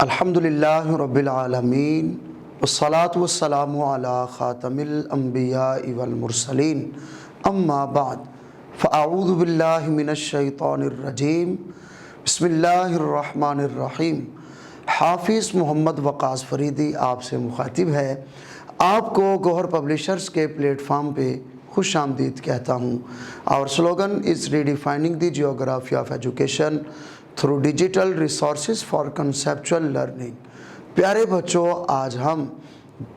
الحمدللہ رب العالمین والصلاة والسلام علی خاتم الانبیاء والمرسلین اما بعد فاعوذ باللہ من الشیطان الرجیم بسم اللہ الرحمن الرحیم۔ حافظ محمد وقاص فریدی آپ سے مخاطب ہے۔ آپ کو گوہر پبلشرز کے پلیٹ فارم پہ خوش آمدید کہتا ہوں۔ اور slogan is redefining the geography of education through digital resources for conceptual learning. پیارے بچوں، آج ہم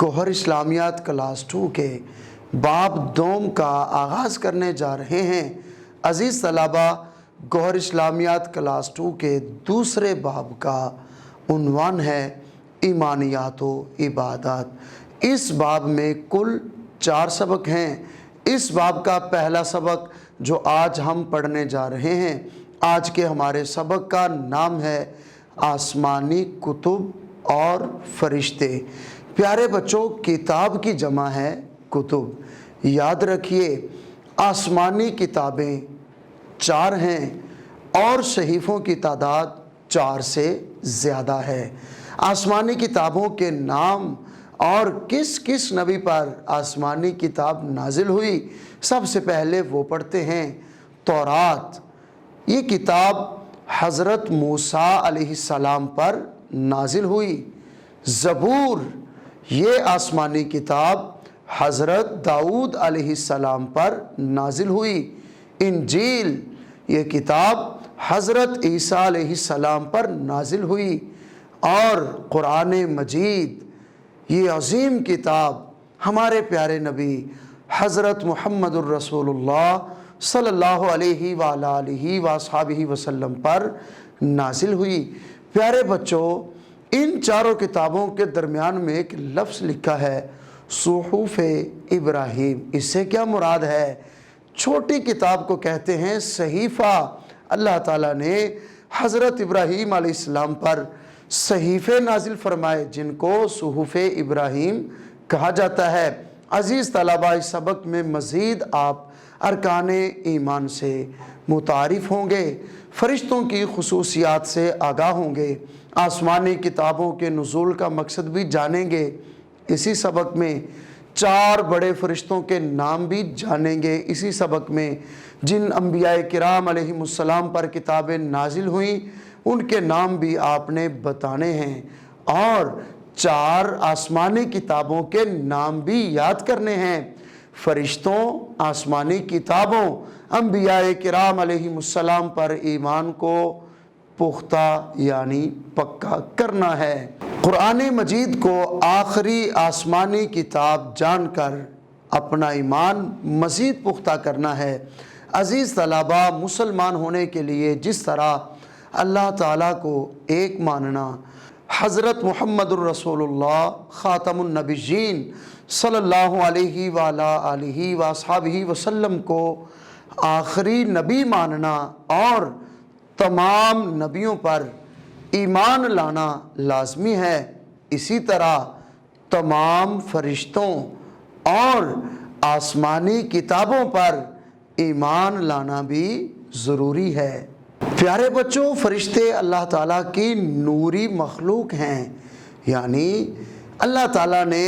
گوہر اسلامیات کلاس 2 کے باب دوم کا آغاز کرنے جا رہے ہیں۔ عزیز طلبہ، گوہر اسلامیات کلاس 2 کے دوسرے باب کا عنوان ہے ایمانیات و عبادات۔ اس باب میں کل 4 سبق ہیں۔ اس باب کا پہلا سبق جو آج ہم پڑھنے جا رہے ہیں، آج کے ہمارے سبق کا نام ہے آسمانی کتب اور فرشتے۔ پیارے بچوں، کتاب کی جمع ہے کتب۔ یاد رکھیے، آسمانی کتابیں 4 ہیں اور صحیفوں کی تعداد 4 سے زیادہ ہے۔ آسمانی کتابوں کے نام اور کس کس نبی پر آسمانی کتاب نازل ہوئی، سب سے پہلے وہ پڑھتے ہیں۔ تورات، یہ کتاب حضرت موسیٰ علیہ السلام پر نازل ہوئی۔ زبور، یہ آسمانی کتاب حضرت داؤد علیہ السلام پر نازل ہوئی۔ انجیل، یہ کتاب حضرت عیسیٰ علیہ السلام پر نازل ہوئی۔ اور قرآن مجید، یہ عظیم کتاب ہمارے پیارے نبی حضرت محمد الرسول اللہ صلی اللہ علیہ وآلہ وصحبہ وسلم پر نازل ہوئی۔ پیارے بچوں، ان چاروں کتابوں کے درمیان میں ایک لفظ لکھا ہے صحف ابراہیم۔ اس سے کیا مراد ہے؟ چھوٹی کتاب کو کہتے ہیں صحیفہ۔ اللہ تعالیٰ نے حضرت ابراہیم علیہ السلام پر صحیفے نازل فرمائے جن کو صحف ابراہیم کہا جاتا ہے۔ عزیز طلبہ، اس سبق میں مزید آپ ارکان ایمان سے متعارف ہوں گے، فرشتوں کی خصوصیات سے آگاہ ہوں گے، آسمانی کتابوں کے نزول کا مقصد بھی جانیں گے۔ اسی سبق میں 4 بڑے فرشتوں کے نام بھی جانیں گے۔ اسی سبق میں جن انبیاء کرام علیہم السلام پر کتابیں نازل ہوئیں ان کے نام بھی آپ نے بتانے ہیں، اور 4 آسمانی کتابوں کے نام بھی یاد کرنے ہیں۔ فرشتوں، آسمانی کتابوں، انبیاء کرام علیہم السلام پر ایمان کو پختہ یعنی پکا کرنا ہے۔ قرآن مجید کو آخری آسمانی کتاب جان کر اپنا ایمان مزید پختہ کرنا ہے۔ عزیز طلبہ، مسلمان ہونے کے لیے جس طرح اللہ تعالیٰ کو ایک ماننا، حضرت محمد الرسول اللہ خاتم النبیین صلی اللہ علیہ وآلہ وصحبہ وسلم کو آخری نبی ماننا اور تمام نبیوں پر ایمان لانا لازمی ہے، اسی طرح تمام فرشتوں اور آسمانی کتابوں پر ایمان لانا بھی ضروری ہے۔ پیارے بچوں، فرشتے اللہ تعالیٰ کی نوری مخلوق ہیں، یعنی اللہ تعالیٰ نے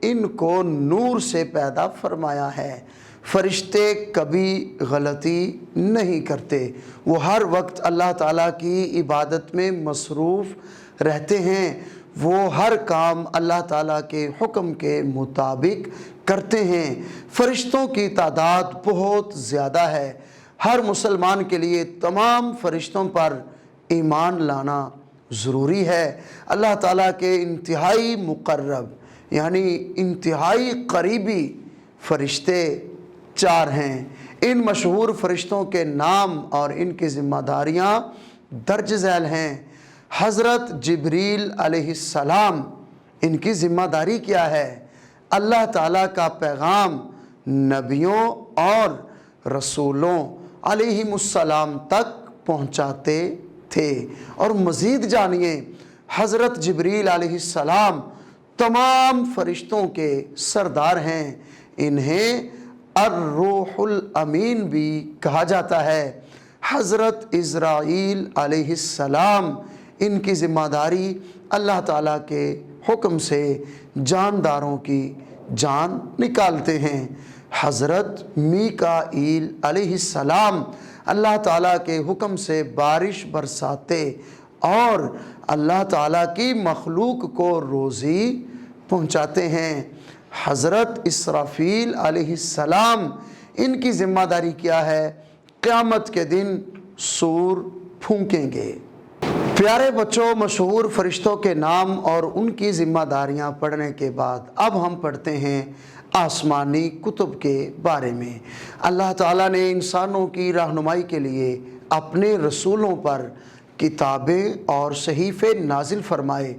ان کو نور سے پیدا فرمایا ہے۔ فرشتے کبھی غلطی نہیں کرتے، وہ ہر وقت اللہ تعالیٰ کی عبادت میں مصروف رہتے ہیں۔ وہ ہر کام اللہ تعالیٰ کے حکم کے مطابق کرتے ہیں۔ فرشتوں کی تعداد بہت زیادہ ہے۔ ہر مسلمان کے لیے تمام فرشتوں پر ایمان لانا ضروری ہے۔ اللہ تعالیٰ کے انتہائی مقرب یعنی انتہائی قریبی فرشتے 4 ہیں۔ ان مشہور فرشتوں کے نام اور ان کی ذمہ داریاں درج ذیل ہیں۔ حضرت جبریل علیہ السلام، ان کی ذمہ داری کیا ہے؟ اللہ تعالیٰ کا پیغام نبیوں اور رسولوں علیہم السلام تک پہنچاتے تھے۔ اور مزید جانیے، حضرت جبریل علیہ السلام تمام فرشتوں کے سردار ہیں۔ انہیں الروح الامین بھی کہا جاتا ہے۔ حضرت اسرائیل علیہ السلام، ان کی ذمہ داری اللہ تعالیٰ کے حکم سے جانداروں کی جان نکالتے ہیں۔ حضرت میکائیل علیہ السلام اللہ تعالیٰ کے حکم سے بارش برساتے اور اللہ تعالیٰ کی مخلوق کو روزی پہنچاتے ہیں۔ حضرت اسرافیل علیہ السلام ان کی ذمہ داری کیا ہے؟ قیامت کے دن سور پھونکیں گے۔ پیارے بچوں، مشہور فرشتوں کے نام اور ان کی ذمہ داریاں پڑھنے کے بعد اب ہم پڑھتے ہیں آسمانی کتب کے بارے میں۔ اللہ تعالیٰ نے انسانوں کی رہنمائی کے لیے اپنے رسولوں پر کتابیں اور صحیفے نازل فرمائے۔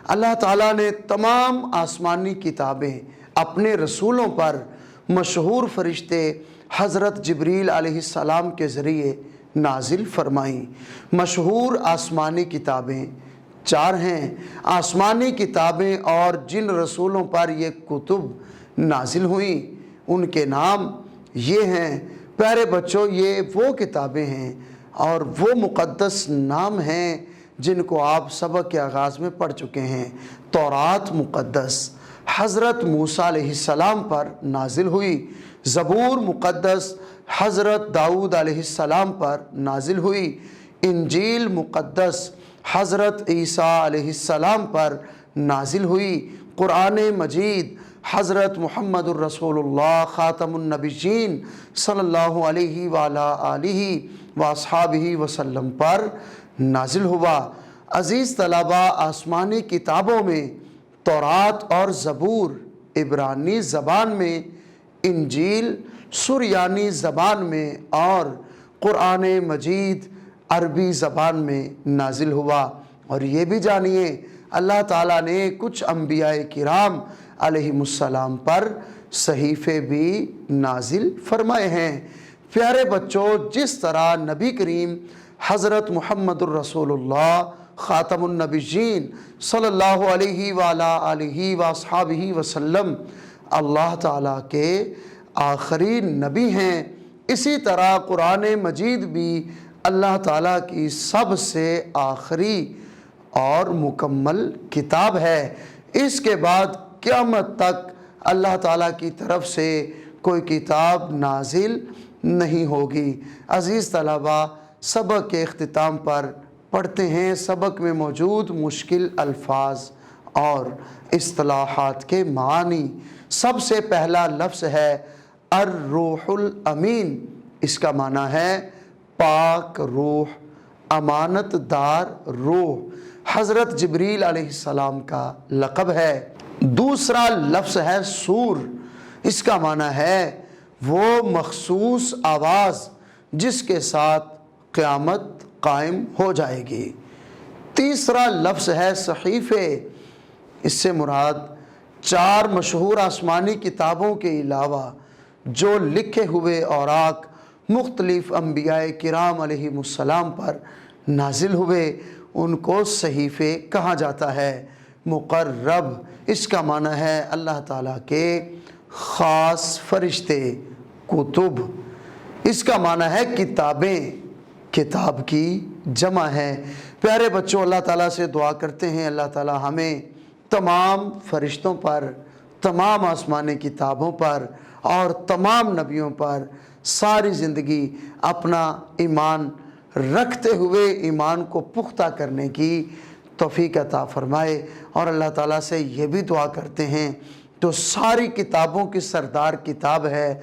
اللہ تعالیٰ نے تمام آسمانی کتابیں اپنے رسولوں پر مشہور فرشتے حضرت جبریل علیہ السلام کے ذریعے نازل فرمائیں۔ مشہور آسمانی کتابیں 4 ہیں۔ آسمانی کتابیں اور جن رسولوں پر یہ کتب نازل ہوئیں ان کے نام یہ ہیں۔ پیارے بچوں، یہ وہ کتابیں ہیں اور وہ مقدس نام ہیں جن کو آپ سبق کے آغاز میں پڑھ چکے ہیں۔ تورات مقدس حضرت موسیٰ علیہ السلام پر نازل ہوئی۔ زبور مقدس حضرت داؤد علیہ السلام پر نازل ہوئی۔ انجیل مقدس حضرت عیسیٰ علیہ السلام پر نازل ہوئی۔ قرآن مجید حضرت محمد الرسول اللہ خاتم النبیین صلی اللہ علیہ وآلہ آلہ واصحابہ وسلم پر نازل ہوا۔ عزیز طلباء، آسمانی کتابوں میں تورات اور زبور عبرانی زبان میں، انجیل سریانی زبان میں اور قرآن مجید عربی زبان میں نازل ہوا۔ اور یہ بھی جانیے اللہ تعالیٰ نے کچھ انبیاء کرام علیہ السلام پر صحیفے بھی نازل فرمائے ہیں۔ پیارے بچوں، جس طرح نبی کریم حضرت محمد الرسول اللہ خاتم النبیین صلی اللہ علیہ وآلہ آلہ واصحابہ وسلم اللہ تعالیٰ کے آخری نبی ہیں، اسی طرح قرآن مجید بھی اللہ تعالیٰ کی سب سے آخری اور مکمل کتاب ہے۔ اس کے بعد قیامت تک اللہ تعالیٰ کی طرف سے کوئی کتاب نازل نہیں ہوگی۔ عزیز طلباء، سبق کے اختتام پر پڑھتے ہیں سبق میں موجود مشکل الفاظ اور اصطلاحات کے معانی۔ سب سے پہلا لفظ ہے الروح الامین۔ اس کا معنی ہے پاک روح، امانت دار روح۔ حضرت جبریل علیہ السلام کا لقب ہے۔ دوسرا لفظ ہے سور۔ اس کا معنی ہے وہ مخصوص آواز جس کے ساتھ قیامت قائم ہو جائے گی۔ تیسرا لفظ ہے صحیفے۔ اس سے مراد 4 مشہور آسمانی کتابوں کے علاوہ جو لکھے ہوئے اوراق مختلف انبیاء کرام علیہ السلام پر نازل ہوئے ان کو صحیفے کہا جاتا ہے۔ مقرب، اس کا معنی ہے اللہ تعالیٰ کے خاص فرشتے۔ کتب، اس کا معنی ہے کتابیں، کتاب کی جمع ہے۔ پیارے بچوں، اللہ تعالیٰ سے دعا کرتے ہیں اللہ تعالیٰ ہمیں تمام فرشتوں پر، تمام آسمانی کتابوں پر اور تمام نبیوں پر ساری زندگی اپنا ایمان رکھتے ہوئے ایمان کو پختہ کرنے کی توفیق عطا فرمائے۔ اور اللہ تعالیٰ سے یہ بھی دعا کرتے ہیں تو ساری کتابوں کی سردار کتاب ہے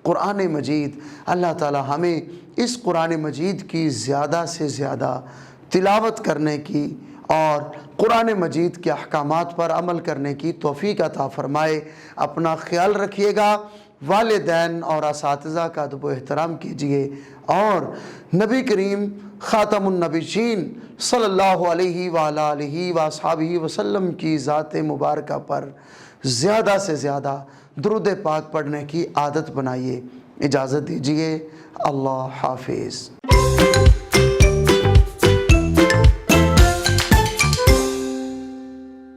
قرآن مجید، اللہ تعالیٰ ہمیں اس قرآن مجید کی زیادہ سے زیادہ تلاوت کرنے کی اور قرآن مجید کے احکامات پر عمل کرنے کی توفیق عطا فرمائے۔ اپنا خیال رکھیے گا، والدین اور اساتذہ کا ادب و احترام کیجیے اور نبی کریم خاتم النبیین صلی اللہ علیہ وآلہ آلہ واصحابہ وسلم کی ذات مبارکہ پر زیادہ سے زیادہ درود پاک پڑھنے کی عادت بنائیے۔ اجازت دیجیے، اللہ حافظ۔